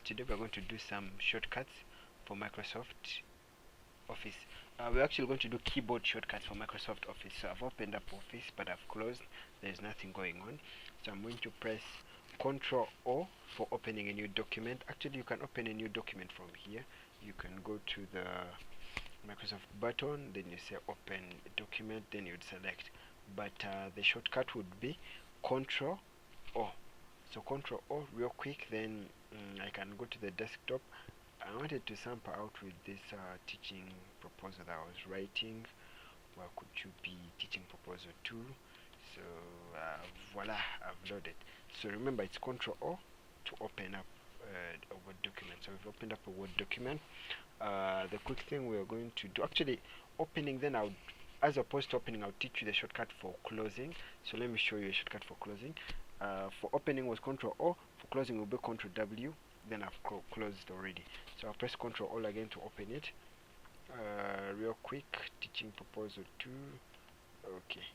Today we're going to do some shortcuts for Microsoft Office. We're actually going to do keyboard shortcuts for Microsoft Office. So I've opened up Office, but I've closed. There's nothing going on. So I'm going to press Ctrl O for opening a new document. Actually, you can open a new document from here. You can go to the Microsoft button, then you say open document, then you'd select. But the shortcut would be Ctrl O. So Ctrl O real quick, then I can go to the desktop. I wanted to sample out with this teaching proposal that I was writing. Where could you be? Teaching proposal 2. So voila, I've loaded. So remember, it's Ctrl O to open up a Word document. So we've opened up a Word document. The quick thing we're going to do, actually opening, then as opposed to opening, I'll teach you the shortcut for closing. So let me show you a shortcut for closing. For opening was Ctrl O, for closing will be Ctrl W. Then I've closed already. So I'll press Ctrl All again to open it. Real quick, teaching proposal 2. Okay,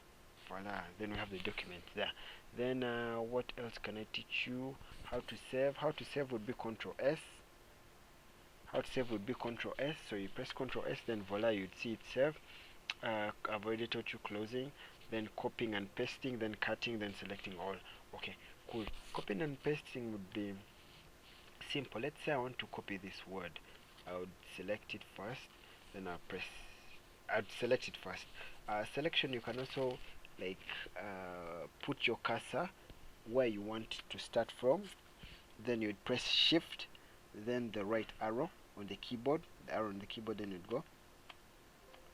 voila. Then we have the document there. Then what else can I teach you? How to save. How to save would be Ctrl S. How to save would be Ctrl S. So you press Ctrl S, then voila, you'd see it save. I've already taught you closing, then copying and pasting, then cutting, then selecting all. Okay, cool. Copying and pasting would be simple. Let's say I want to copy this word. I would select it first, then I'd select it first. Selection, you can also like put your cursor where you want to start from. Then you'd press shift, then the right arrow on the keyboard, then you'd go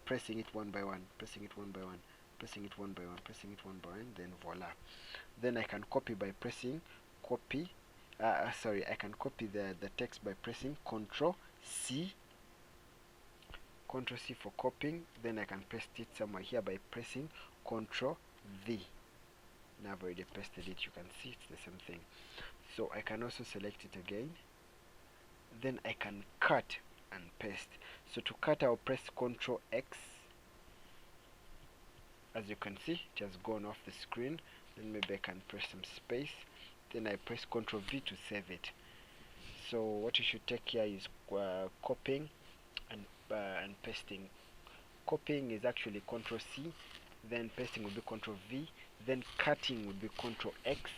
pressing it one by one, pressing it one by one, pressing it one by one, pressing it one by one, then voila. Then I can copy by pressing copy. I can copy the text by pressing Ctrl C. Ctrl C for copying. Then I can paste it somewhere here by pressing Ctrl V. Now I've already pasted it. You can see it's the same thing. So I can also select it again. Then I can cut and paste. So to cut, I'll press Ctrl X. As you can see, it has gone off the screen. Then maybe I can press some space. Then I press Ctrl V to save it. So what you should take here is copying and pasting. Copying is actually Ctrl C, then pasting will be Ctrl V, then cutting will be Ctrl X.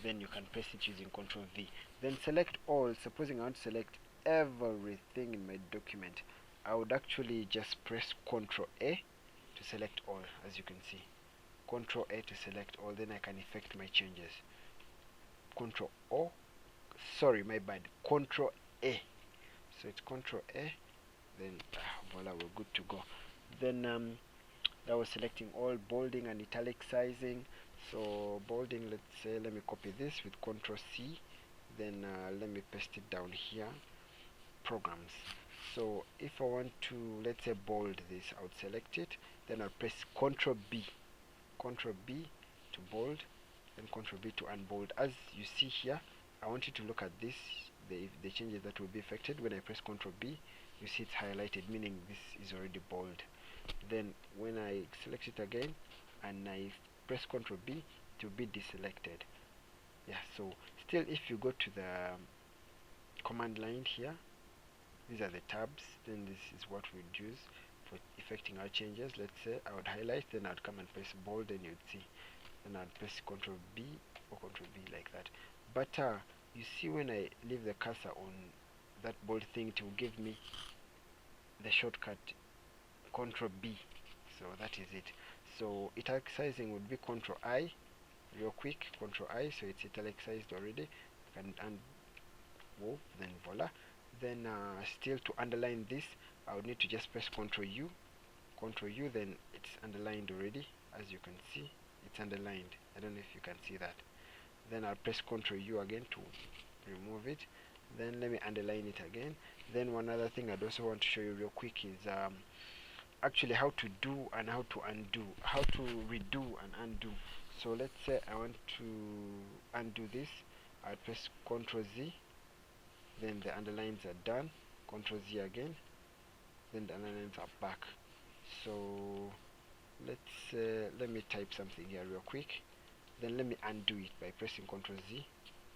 Then you can paste it using Ctrl V. Then select all. Supposing I want to select everything in my document, I would actually just press Ctrl A to select all. As you can see, Ctrl A to select all. Then I can effect my changes. Ctrl O, sorry, my bad, Ctrl A. So it's Ctrl A, then voila, we're good to go. Then that was selecting all, bolding and italicizing. So bolding, let's say, let me copy this with Ctrl C, then let me paste it down here, programs. So if I want to, let's say, bold this, I would select it, then I'll press Ctrl B to bold, then Ctrl B to unbold. As you see here, I want you to look at this, the changes that will be affected. When I press Ctrl B, you see it's highlighted, meaning this is already bold. Then when I select it again and I press Ctrl B, it will be deselected. Yeah, so still, if you go to the command line here, these are the tabs, then this is what we'd use for effecting our changes. Let's say I would highlight, then I'd come and press bold, and you'd see. Then I'd press Ctrl B or Ctrl B like that. But you see, when I leave the cursor on that bold thing, it will give me the shortcut Ctrl B. So that is it. So italicizing would be Ctrl I, real quick, Ctrl I, so it's italicized already. And whoa, then voila. Then still, to underline this, I would need to just press Ctrl U, then it's underlined already. As you can see, it's underlined. I don't know if you can see that. Then I'll press Ctrl U again to remove it. Then let me underline it again. Then one other thing I'd also want to show you real quick is actually how to do and how to undo, how to redo and undo. So let's say I want to undo this. I'll press Ctrl Z, then the underlines are done. Ctrl Z again, then the underlines are back. So let me type something here real quick. Then let me undo it by pressing Ctrl Z.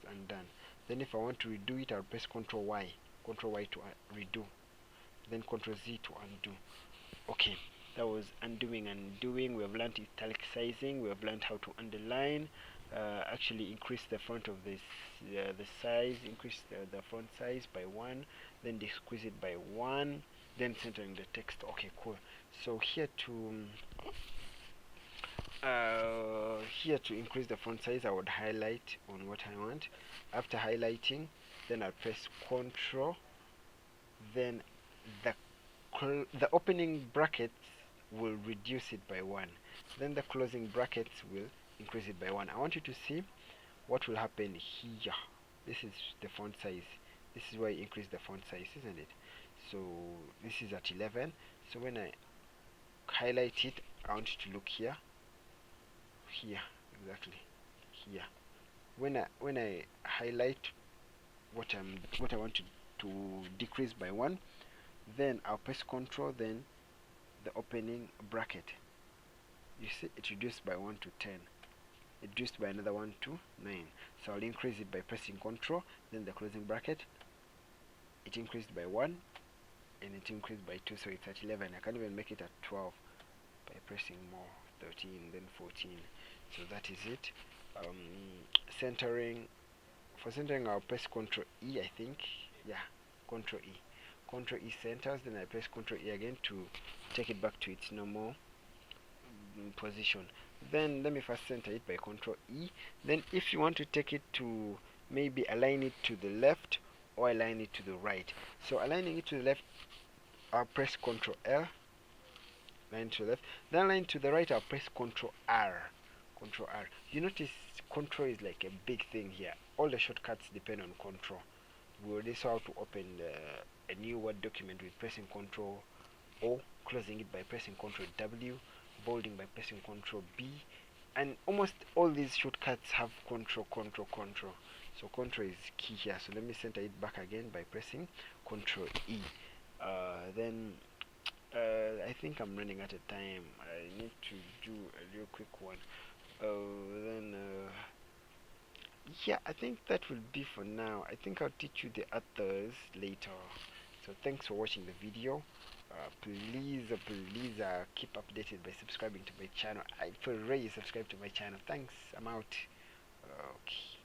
undone. Then if I want to redo it, I'll press Ctrl Y to redo, then Ctrl Z to undo. Okay, that was undoing and doing. We have learned italicizing, we have learned how to underline, actually increase the font of this, the size, increase the font size by 1, then decrease it by 1, then centering the text. Okay, cool. So here to increase the font size, I would highlight on what I want. After highlighting, then I'll press Ctrl, then the the opening brackets will reduce it by 1, then the closing brackets will increase it by 1. I want you to see what will happen here. This is the font size. This is why I increase the font size, isn't it? So this is at 11. So when I highlight it, I want you to look here, exactly here. When I highlight what I want to decrease by 1, then I'll press Ctrl, then the opening bracket. You see, it reduced by 1 to 10. It reduced by another 1 to 9. So I'll increase it by pressing Ctrl, then the closing bracket. It increased by 1, and it increased by 2, so it's at 11. I can even make it at 12 by pressing more, 13, then 14. So that is it. Centering. For centering, I'll press Ctrl E, I think. Yeah, Ctrl E. Ctrl E centers, then I press Ctrl E again to take it back to its normal position. Then let me first center it by Ctrl E. Then if you want to take it to maybe align it to the left or align it to the right. So aligning it to the left, I'll press Ctrl L, align to the left. Then align to the right, I'll press Ctrl R. Ctrl R. You notice Ctrl is like a big thing here. All the shortcuts depend on Ctrl. We already saw how to open a new Word document with pressing Ctrl O, closing it by pressing Ctrl W, bolding by pressing Ctrl B, and almost all these shortcuts have Ctrl. So Ctrl is key here. So let me center it back again by pressing Ctrl E. Then I think I'm running out of time. I need to do a real quick one. Then yeah, I think that will be for now. I think I'll teach you the others later. So thanks for watching the video. Please keep updated by subscribing to my channel. I pray you subscribe to my channel. Thanks. I'm out. Okay.